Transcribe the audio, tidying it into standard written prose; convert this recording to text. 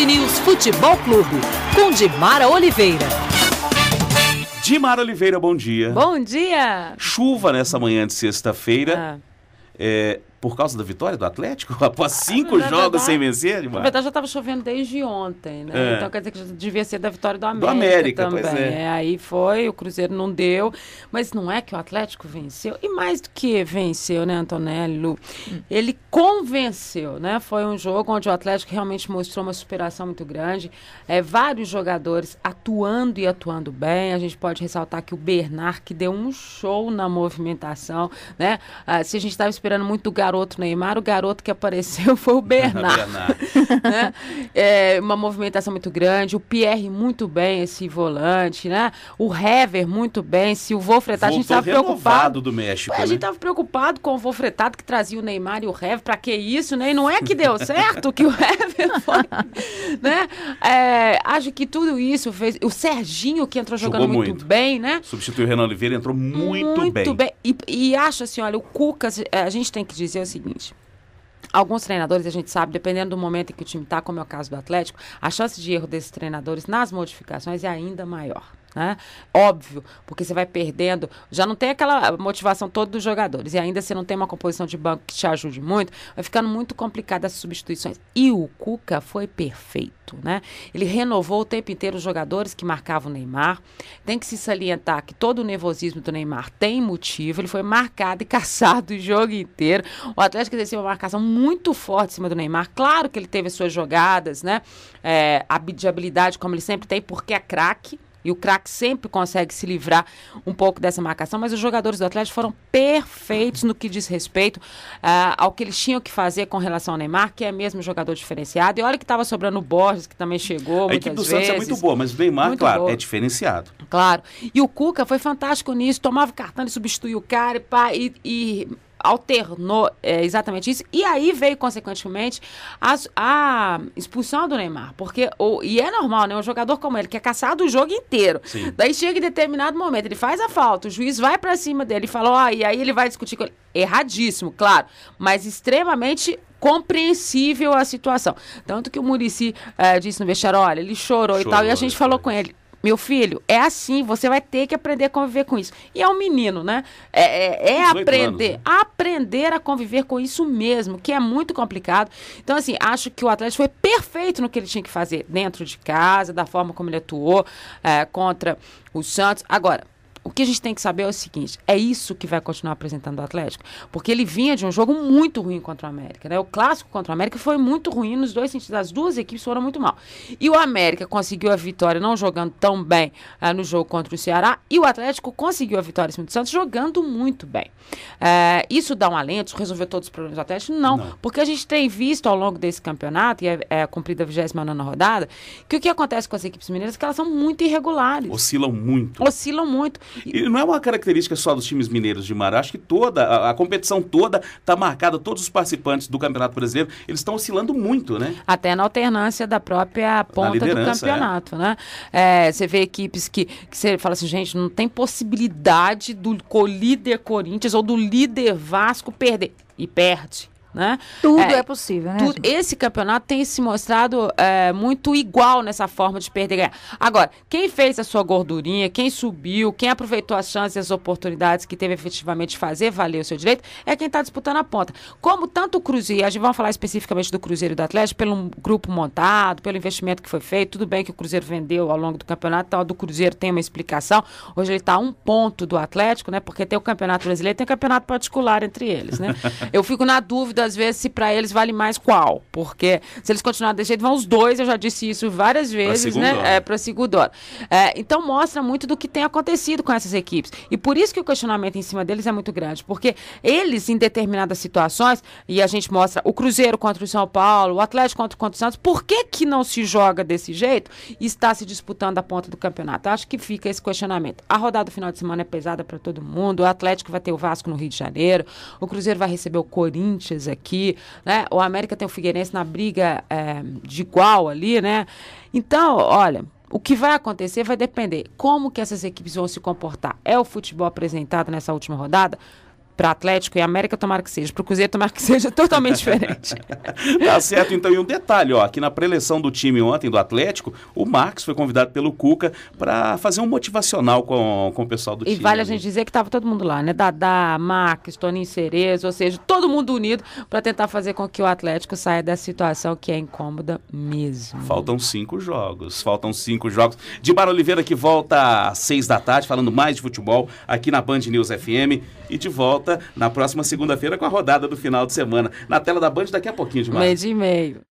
News Futebol Clube, com Dimara Oliveira. Dimara Oliveira, bom dia. Bom dia. Chuva nessa manhã de sexta-feira. Por causa da vitória do Atlético? Após 5 jogos sem vencer, Dimara? Na verdade, já estava chovendo desde ontem, né? Então, quer dizer que já devia ser da vitória do América, também. Pois é. Aí foi, o Cruzeiro não deu. Mas não é que o Atlético venceu. E mais do que venceu, né, Antonelli, Lu? Ele convenceu, né? Foi um jogo onde o Atlético realmente mostrou uma superação muito grande. Vários jogadores atuando e atuando bem. A gente pode ressaltar que o Bernard, que deu um show na movimentação, né? Se a gente estava esperando muito o garoto Neymar, o garoto que apareceu foi o Bernard. Né? Uma movimentação muito grande, o Pierre muito bem, esse volante, né? O Hever muito bem, se o Wolfretado, a gente estava preocupado do México, a gente estava preocupado com o Wolfretado que trazia o Neymar e o Hever, pra que isso, né? E não é que deu certo que o Hever foi, né? Acho que tudo isso fez, o Serginho que entrou jogando muito bem, né? Substituiu o Renan Oliveira, entrou muito bem. E acho assim, olha, o Cuca, a gente tem que dizer o seguinte: alguns treinadores, a gente sabe, dependendo do momento em que o time está, como é o caso do Atlético, a chance de erro desses treinadores nas modificações é ainda maior. Né? Óbvio, porque você vai perdendo, já não tem aquela motivação toda dos jogadores, e ainda você não tem uma composição de banco que te ajude muito, vai ficando muito complicado as substituições. E o Cuca foi perfeito, né? Ele renovou o tempo inteiro os jogadores que marcavam o Neymar. Tem que se salientar que todo o nervosismo do Neymar tem motivo, ele foi marcado e caçado o jogo inteiro. O Atlético exerceu uma marcação muito forte em cima do Neymar. Claro que ele teve as suas jogadas, né? De habilidade, como ele sempre tem, porque é craque. E o craque sempre consegue se livrar um pouco dessa marcação, mas os jogadores do Atlético foram perfeitos no que diz respeito ao que eles tinham que fazer com relação ao Neymar, que é mesmo jogador diferenciado. E olha que estava sobrando o Borges, que também chegou muitas vezes. A equipe do Santos é muito boa, mas o Neymar, muito claro, boa. É diferenciado. Claro. E o Cuca foi fantástico nisso, tomava o cartão e substituía o cara e alternou exatamente isso, e aí veio, consequentemente, a expulsão do Neymar, porque, e é normal, né, um jogador como ele, que é caçado o jogo inteiro, Sim. Daí chega em determinado momento, ele faz a falta, o juiz vai pra cima dele e fala, e aí ele vai discutir com ele, erradíssimo, claro, mas extremamente compreensível a situação, tanto que o Muricy disse no vestiário, olha, ele chorou e tal, e a gente falou com ele, meu filho, é assim, você vai ter que aprender a conviver com isso. E é um menino, né? Aprender a conviver com isso mesmo, que é muito complicado. Então, assim, acho que o Atlético foi perfeito no que ele tinha que fazer dentro de casa, da forma como ele atuou contra o Santos. Agora, o que a gente tem que saber é o seguinte, é isso que vai continuar apresentando o Atlético, porque ele vinha de um jogo muito ruim contra o América, né? O clássico contra o América foi muito ruim nos dois sentidos, as duas equipes foram muito mal. E o América conseguiu a vitória não jogando tão bem no jogo contra o Ceará, e o Atlético conseguiu a vitória em cima do Santos jogando muito bem. Isso dá um alento, resolveu todos os problemas do Atlético? Não, porque a gente tem visto ao longo desse campeonato, e é cumprida a 29ª rodada, que o que acontece com as equipes mineiras é que elas são muito irregulares. Oscilam muito. E não é uma característica só dos times mineiros, Dimara. Acho que toda, a competição toda está marcada, todos os participantes do Campeonato Brasileiro, eles estão oscilando muito, né? Até na alternância da própria ponta do campeonato, né? Você vê equipes que você fala assim, gente, não tem possibilidade do líder Corinthians ou do líder Vasco perder. E perde. Né? Tudo é possível, né? Esse campeonato tem se mostrado muito igual nessa forma de perder e ganhar. Agora, quem fez a sua gordurinha, quem subiu, quem aproveitou as chances e as oportunidades que teve efetivamente de fazer valer o seu direito, é quem está disputando a ponta. Como tanto o Cruzeiro, a gente vai falar especificamente do Cruzeiro e do Atlético, pelo grupo montado, pelo investimento que foi feito, tudo bem que o Cruzeiro vendeu ao longo do campeonato, então o do Cruzeiro tem uma explicação, hoje ele está a 1 ponto do Atlético, né? Porque tem o Campeonato Brasileiro e tem o Campeonato Particular entre eles, né? Eu fico na dúvida às vezes se para eles vale mais qual, porque se eles continuarem desse jeito, vão os dois, eu já disse isso várias vezes, né, para a segunda hora. Então mostra muito do que tem acontecido com essas equipes, e por isso que o questionamento em cima deles é muito grande, porque eles em determinadas situações, e a gente mostra o Cruzeiro contra o São Paulo, o Atlético contra o Santos, por que não se joga desse jeito e está se disputando a ponta do campeonato? Acho que fica esse questionamento. A rodada do final de semana é pesada para todo mundo, o Atlético vai ter o Vasco no Rio de Janeiro, o Cruzeiro vai receber o Corinthians aqui, né? O América tem o Figueirense na briga de igual ali, né? Então, olha, o que vai acontecer vai depender como que essas equipes vão se comportar. É o futebol apresentado nessa última rodada? para Atlético e América, tomara que seja. Para o Cruzeiro, tomara que seja totalmente diferente. Tá certo, então. E um detalhe, ó, aqui na pré-eleição do time ontem, do Atlético, o Marcos foi convidado pelo Cuca para fazer um motivacional com o pessoal do time. E vale a gente dizer que estava todo mundo lá, né? Dadá, Marcos, Toninho Cerezo, ou seja, todo mundo unido para tentar fazer com que o Atlético saia dessa situação que é incômoda mesmo. Faltam 5 jogos. Dimara Oliveira que volta às 6 da tarde, falando mais de futebol aqui na Band News FM. E de volta na próxima segunda-feira com a rodada do final de semana. Na tela da Band daqui a pouquinho, Dimara. 12:30.